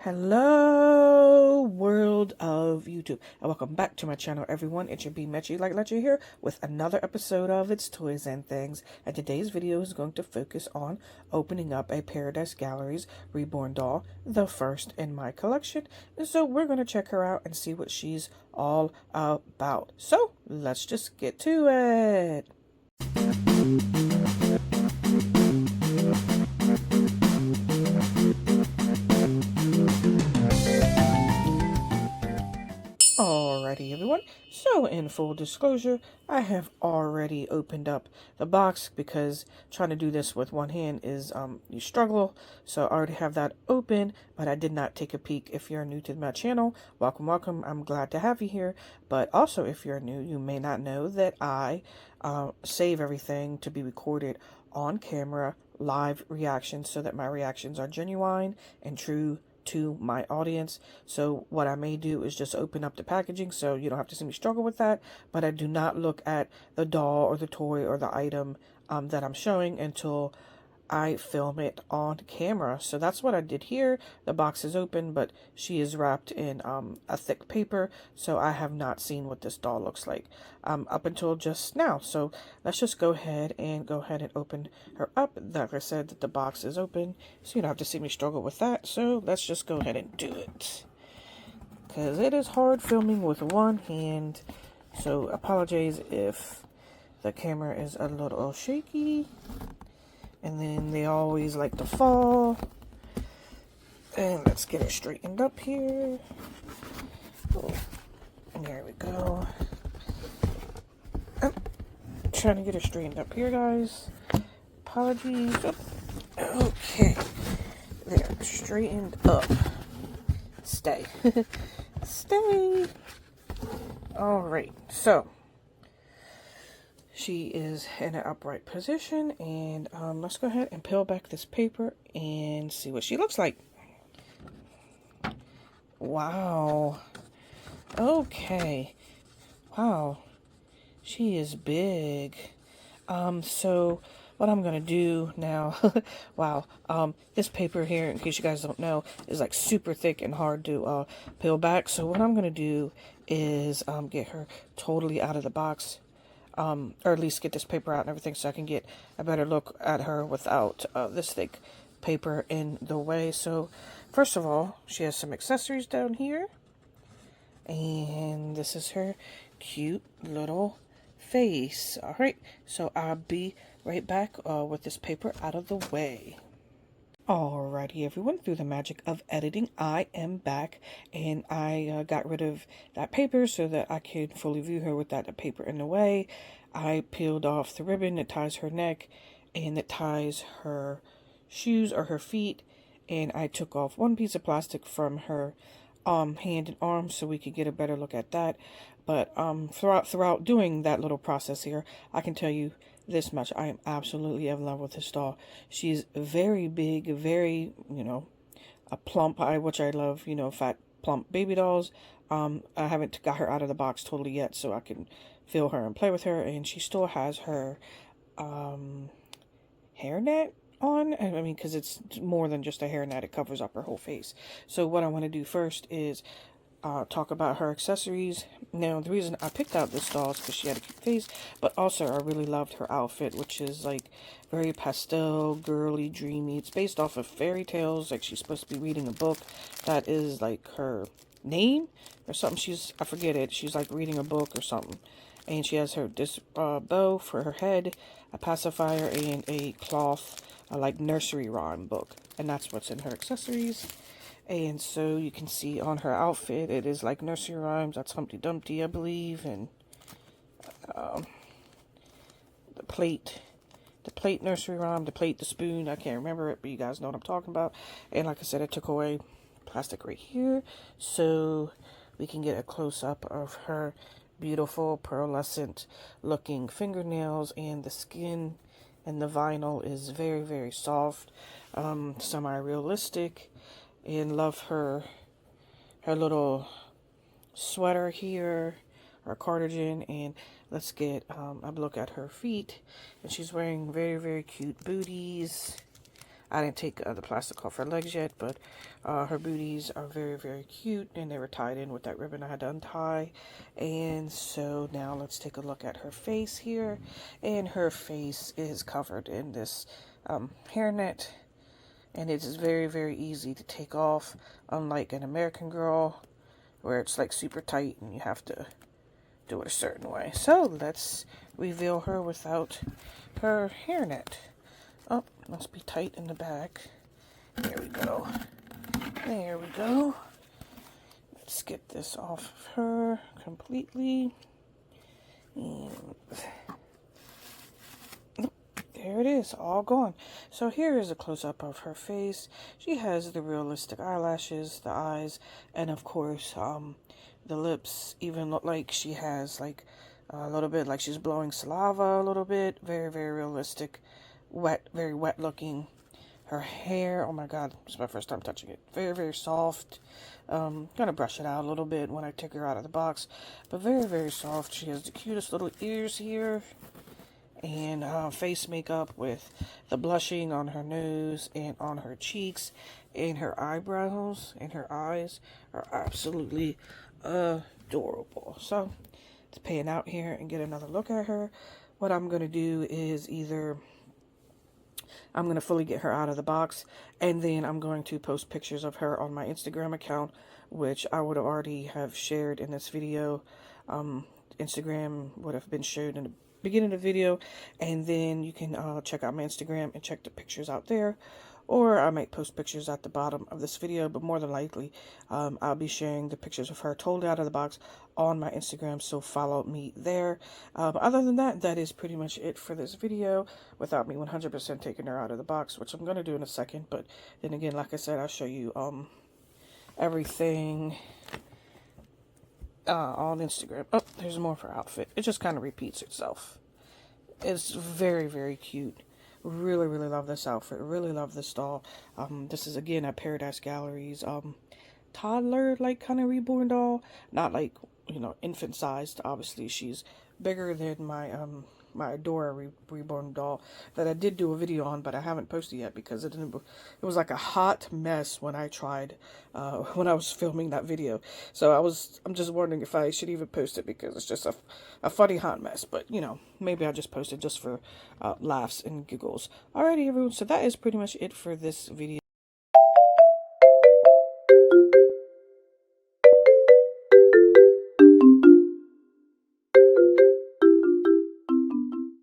Hello, world of YouTube, and welcome back to my channel, everyone. It's your B Metchy like Letchy here with another episode of It's Toys and Things. And today's video is going to focus on opening up a Paradise Galleries Reborn doll, the first in my collection. And so we're going to check her out and see what she's all about. So let's just get to it. Alrighty, everyone. So, in full disclosure, I have already opened up the box because trying to do this with one hand is, you struggle. So, I already have that open, but I did not take a peek. If you're new to my channel, welcome, welcome. I'm glad to have you here. But also, if you're new, you may not know that I save everything to be recorded on camera, live reactions, so that my reactions are genuine and true to my audience. So what I may do is just open up the packaging so you don't have to see me struggle with that, but I do not look at the doll or the toy or the item that I'm showing until I film it on camera. So that's what I did here. The box is open, but she is wrapped in a thick paper, so I have not seen what this doll looks like up until just now. So let's just go ahead and open her up. Like I said, that the box is open, so you don't have to see me struggle with that. So let's just go ahead and do it, because it is hard filming with one hand. So apologize if the camera is a little shaky. And then they always like to fall. And let's get it straightened up here. Oh, and there we go. I'm trying to get it straightened up here, guys. Apologies. Oh, okay. There, straightened up. Stay. Stay. Alright, so she is in an upright position, and let's go ahead and peel back this paper and see what she looks like. Wow. Okay. Wow. She is big. So what I'm gonna do now, wow, this paper here, in case you guys don't know, is like super thick and hard to peel back. So what I'm gonna do is get her totally out of the box. Or at least get this paper out and everything so I can get a better look at her without this thick paper in the way. So first of all, she has some accessories down here, and this is her cute little face. Alright, so I'll be right back with this paper out of the way. Alrighty, everyone, through the magic of editing, I am back, and I got rid of that paper so that I could fully view her with that paper in the way. I peeled off the ribbon that ties her neck and that ties her shoes or her feet, and I took off one piece of plastic from her hand and arm so we could get a better look at that. But throughout doing that little process here, I can tell you this much: I am absolutely in love with this doll. She's very big, very, a plump, which I love, fat, plump baby dolls. I haven't got her out of the box totally yet, so I can feel her and play with her, and she still has her hairnet on. I mean, because it's more than just a hairnet, it covers up her whole face. So what I want to do first is talk about her accessories. Now, the reason I picked out this doll is because she had a cute face, but also I really loved her outfit, which is like very pastel, girly, dreamy. It's based off of fairy tales. Like, she's supposed to be reading a book that is like her name or something. I forget it. She's like reading a book or something. And she has this bow for her head, a pacifier, and a cloth, like nursery rhyme book. And that's what's in her accessories. And so you can see on her outfit, it is like nursery rhymes. That's Humpty Dumpty, I believe. And the plate nursery rhyme, the spoon, I can't remember it, but you guys know what I'm talking about. And like I said, I took away plastic right here so we can get a close-up of her beautiful pearlescent looking fingernails, and the skin and the vinyl is very, very soft, semi-realistic. And love her little sweater here, her cardigan. And let's get a look at her feet. And she's wearing very, very cute booties. I didn't take the plastic off her legs yet, but her booties are very, very cute, and they were tied in with that ribbon I had to untie. And so now let's take a look at her face here, and her face is covered in this hairnet, and it is very, very easy to take off, unlike an American Girl where it's like super tight and you have to do it a certain way. So let's reveal her without her hairnet. Oh, must be tight in the back. There we go. There we go. Let's get this off of her completely. And there it is, all gone. So here is a close-up of her face. She has the realistic eyelashes, the eyes, and of course, the lips even look like she has like a little bit like she's blowing saliva a little bit. Very, very realistic. Wet, very wet looking. Her hair, oh my god, it's my first time touching it. Very, very soft. Gonna brush it out a little bit when I take her out of the box. But very, very soft. She has the cutest little ears here. And face makeup with the blushing on her nose and on her cheeks, and her eyebrows and her eyes are absolutely adorable. So let's pan out here and get another look at her. What I'm going to do is either I'm going to fully get her out of the box, and then I'm going to post pictures of her on my Instagram account, which I would have already have shared in this video. Instagram would have been shared in the beginning of the video, and then you can check out my Instagram and check the pictures out there, or I might post pictures at the bottom of this video, but more than likely I'll be sharing the pictures of her totally out of the box on my Instagram, so follow me there. Other than that, that is pretty much it for this video without me 100% taking her out of the box, which I'm going to do in a second. But then again, like I said, I'll show you everything on Instagram. Oh, there's more of her outfit. It just kind of repeats itself. It's very, very cute. Really, really love this outfit. Really love this doll. This is again at Paradise Gallery's toddler like kind of reborn doll. Not like, you know, infant sized. Obviously, she's bigger than my my Adora reborn doll that I did do a video on, but I haven't posted yet because it was like a hot mess when I tried when I was filming that video. So I'm just wondering if I should even post it because it's just a funny hot mess. But you know, maybe I'll just post it just for laughs and giggles. Alrighty, everyone. So that is pretty much it for this video.